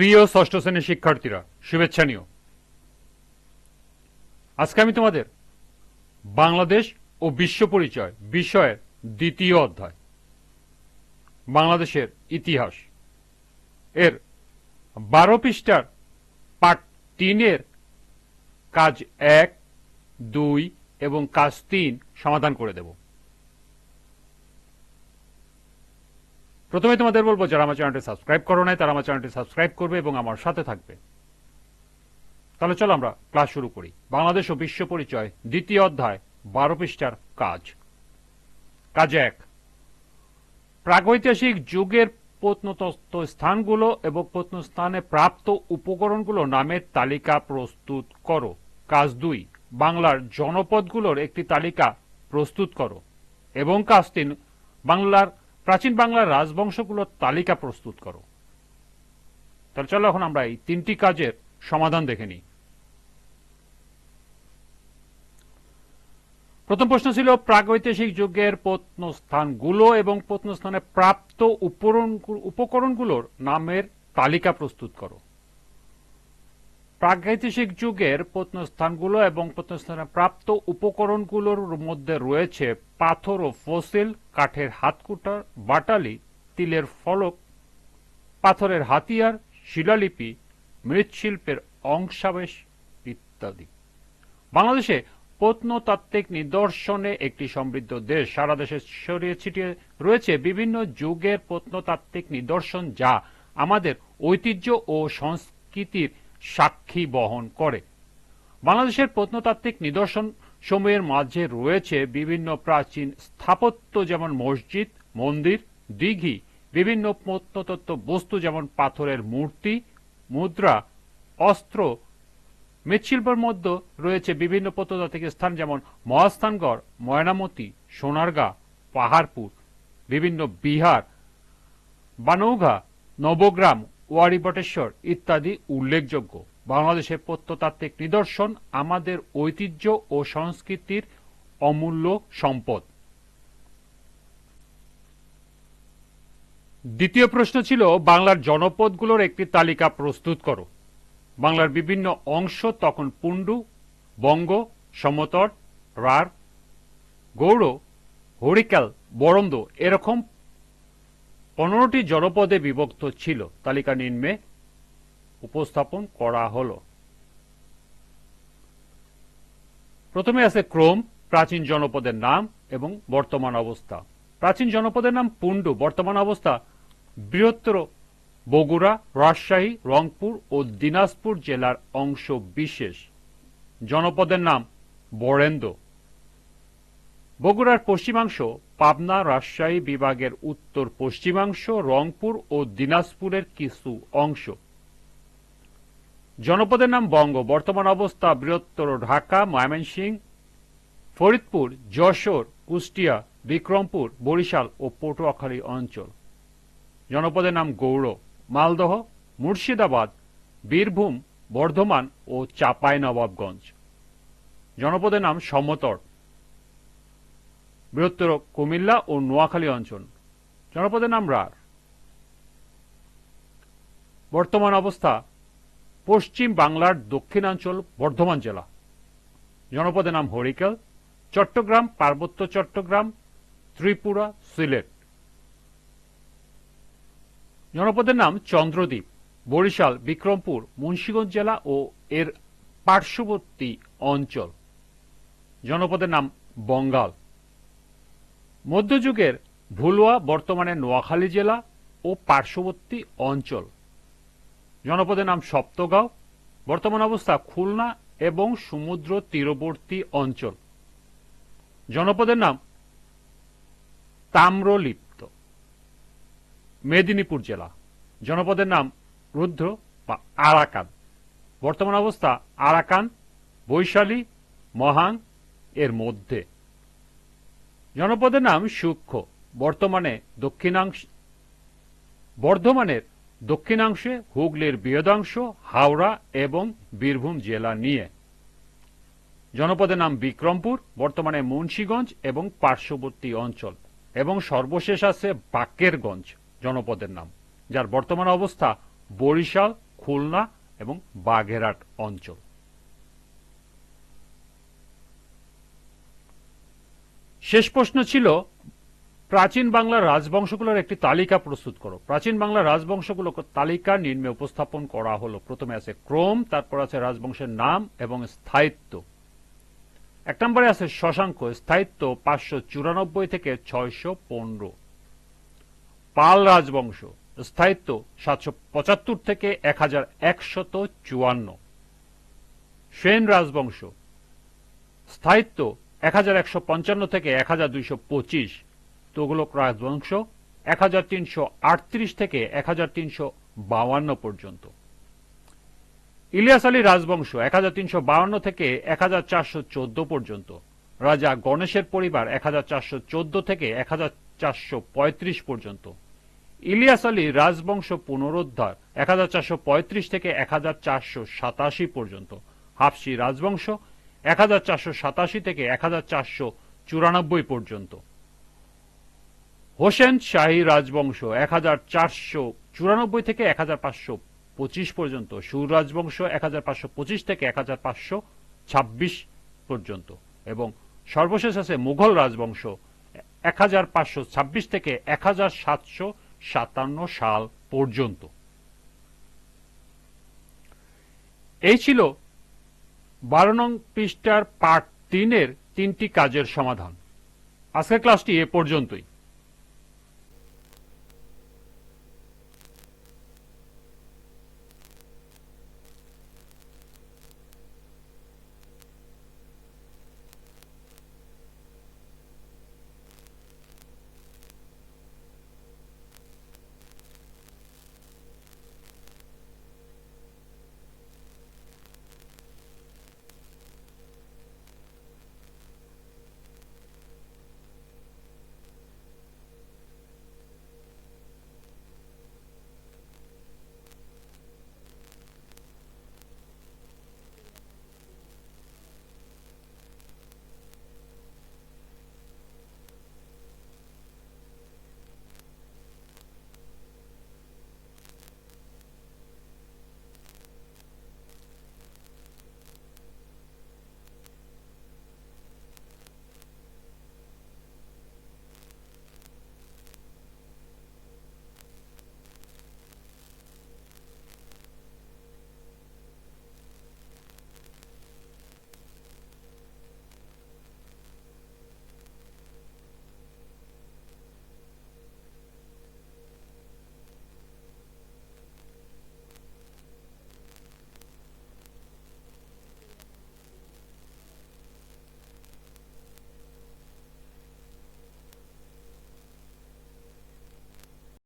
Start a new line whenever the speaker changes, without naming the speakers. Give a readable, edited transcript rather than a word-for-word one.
প্রিয় ষষ্ঠ শ্রেণীর শিক্ষার্থীরা, শুভেচ্ছা নিও। আজকে আমি তোমাদের বাংলাদেশ ও বিশ্ব পরিচয় বিষয়ের দ্বিতীয় অধ্যায় বাংলাদেশের ইতিহাস এর 12 পৃষ্ঠার পাঠ 3-এর কাজ 1, 2 এবং কাজ 3 সমাধান করে দেব। প্রথমে তোমাদের বলবো, যারা আমার চ্যানেলটি সাবস্ক্রাইব করো নাই তারা আমার চ্যানেলটি সাবস্ক্রাইব করবে এবং আমার সাথে থাকবে। তাহলে চলো আমরা ক্লাস শুরু করি। বাংলাদেশ ও বিশ্ব পরিচয় দ্বিতীয় অধ্যায় 12 পৃষ্ঠার কাজ 1। প্রাগৈতিহাসিক যুগের প্রত্নতত্ত্ব স্থানগুলো এবং প্রত্নস্থানে প্রাপ্ত উপকরণগুলো নামের তালিকা প্রস্তুত করো। কাজ 2। বাংলার জনপদগুলোর একটি তালিকা প্রস্তুত করো। এবং কাজ 3। প্রাচীন বাংলার রাজবংশগুলোর তালিকা প্রস্তুত করো। তাহলে চলো এখন আমরা এই 3টি কাজের সমাধান দেখে নিই। প্রথম প্রশ্ন ছিল প্রাগৈতিহাসিক যুগের প্রত্নস্থানগুলো এবং প্রত্নস্থানে প্রাপ্ত উপকরণগুলোর নামের তালিকা প্রস্তুত করো। প্রাগৈতিহাসিক যুগের প্রত্নস্থানগুলো এবং প্রত্নস্থানে প্রাপ্ত উপকরণগুলোর মধ্যে রয়েছে পাথর ও ফসিল, কাঠের হাতকুটা, বাটালি, তিলের ফলক, পাথরের হাতিয়ার, শিলালিপি, মৃৎশিল্পের অংশাবশেষ ইত্যাদি। বাংলাদেশে প্রত্নতাত্ত্বিক নিদর্শনে একটি সমৃদ্ধ দেশ। সারা দেশে ছড়িয়ে ছিটিয়ে রয়েছে বিভিন্ন যুগের প্রত্নতাত্ত্বিক নিদর্শন, যা আমাদের ঐতিহ্য ও সংস্কৃতির সাক্ষী বহন করে। বাংলাদেশের প্রত্নতাত্ত্বিক নিদর্শন সমূহের মাঝে রয়েছে বিভিন্ন প্রাচীন স্থাপত্য, যেমন মসজিদ, মন্দির, দিঘি, বিভিন্ন প্রত্নতত্ত্ব বস্তু যেমন পাথরের মূর্তি, মুদ্রা, অস্ত্র, মৃৎশিল্পের মধ্যে রয়েছে বিভিন্ন প্রত্নতাত্ত্বিক স্থান যেমন মহাস্থানগড়, ময়নামতি, সোনারগাঁ, পাহাড়পুর, বিভিন্ন বিহার, বানৌঘা, নবগ্রাম, ওয়ারী-বটেশ্বর ইত্যাদি উল্লেখযোগ্য। বাংলাদেশের প্রত্নতাত্ত্বিক নিদর্শন আমাদের ঐতিহ্য ও সংস্কৃতির অমূল্য সম্পদ। দ্বিতীয় প্রশ্ন ছিল বাংলার জনপদগুলোর একটি তালিকা প্রস্তুত করো। বাংলার বিভিন্ন অংশ তখন পুণ্ডু, বঙ্গ, সমতট, রাঢ়, গৌড়, হরিকেল, বরন্দ এরকম 15টি জনপদে বিভক্ত ছিল। তালিকা নিম্নে উপস্থাপন করা হলো। প্রথমে আছে ক্রম, প্রাচীন জনপদের নাম এবং বর্তমান অবস্থা। প্রাচীন জনপদের নাম পুণ্ডু, বর্তমান অবস্থা বৃহত্তর বগুড়া, রাজশাহী, রংপুর ও দিনাজপুর জেলার অংশ বিশেষ। জনপদের নাম বরেন্দ্র। বগুড়ার পশ্চিমাংশ, পাবনা, রাজশাহী বিভাগের উত্তর পশ্চিমাংশ, রংপুর ও দিনাজপুরের কিছু অংশ। জনপদের নাম বঙ্গ, বর্তমান অবস্থা বৃহত্তর ঢাকা, ময়মনসিংহ, ফরিদপুর, যশোর, কুষ্টিয়া, বিক্রমপুর, বরিশাল ও পটুয়াখালী অঞ্চল। জনপদের নাম গৌড়, মালদহ, মুর্শিদাবাদ, বীরভূম, বর্ধমান ও চাঁপাইনবাবগঞ্জ। জনপদের নাম সমতট, বৃহত্তর কুমিল্লা ও নোয়াখালী অঞ্চল। জনপদের নাম রাঢ়। বর্তমান অবস্থা পশ্চিম বাংলার দক্ষিণাঞ্চল, বর্ধমান জেলা। জনপদের নাম হরিকেল, চট্টগ্রাম, পার্বত্য চট্টগ্রাম, ত্রিপুরা, সিলেট। জনপদের নাম চন্দ্রদ্বীপ, বরিশাল, বিক্রমপুর, মুন্সিগঞ্জ জেলা ও এর পার্শ্ববর্তী অঞ্চল। জনপদের নাম বঙ্গাল। মধ্যযুগের ভুলুয়া, বর্তমানে নোয়াখালী জেলা ও পার্শ্ববর্তী অঞ্চল। জনপদের নাম সপ্তগাঁও, বর্তমান অবস্থা খুলনা এবং সমুদ্র তীরবর্তী অঞ্চল। জনপদের নাম তাম্রলিপ্ত, মেদিনীপুর জেলা। জনপদের নাম রুদ্র বা আরাকান, বর্তমান অবস্থা আরাকান, বৈশালী, মহাং এর মধ্যে। জনপদের নাম সূক্ষ্ম, বর্ধমানের দক্ষিণাংশে, হুগলির বৃহদাংশ, হাওড়া এবং বীরভূম জেলা নিয়ে। জনপদের নাম বিক্রমপুর, বর্তমানে মুন্সিগঞ্জ এবং পার্শ্ববর্তী অঞ্চল। এবং সর্বশেষ আছে বাকেরগঞ্জ জনপদের নাম, যার বর্তমান অবস্থা বরিশাল খুলনা এবং বাগেরহাট অঞ্চল। শেষ প্রশ্ন ছিল প্রাচীন বাংলার রাজবংশগুলোর একটি তালিকা প্রস্তুত করো। প্রাচীন বাংলার রাজবংশগুলো তালিকা নিম্নে উপস্থাপন করা হলো। প্রথমে আছে ক্রম, তারপর আছে রাজবংশের নাম এবং স্থায়িত্ব। 1 নম্বরে আছে শশাঙ্ক, স্থায়িত্ব 594 থেকে 615। পাল রাজবংশ, স্থায়িত্ব 775 থেকে 1154। সেন রাজবংশ, স্থায়িত্ব 1155 থেকে 1225। তুগলক রাজবংশ 1338 থেকে 1352 পর্যন্ত। ইলিয়াস আলী রাজবংশ 1352 থেকে 1414 পর্যন্ত। রাজা গণেশের পরিবার 1414 থেকে 1435 পর্যন্ত। ইলিয়াস আলী রাজবংশ পুনরুদ্ধার 1435 থেকে 1487 পর্যন্ত। হাফসি রাজবংশ 1487 থেকে 1494 পর্যন্ত। হোসেন শাহী রাজবংশ 1494 থেকে 1525 পর্যন্ত। সুর রাজবংশ 1525 থেকে 1526 পর্যন্ত। এবং সর্বশেষ আছে মুঘল রাজবংশ 1526 থেকে 1757 সাল পর্যন্ত। এই ছিল 12 নং পৃষ্ঠার পার্ট 3 এর 3টি কাজের সমাধান। আজকের ক্লাসটি এ পর্যন্তই।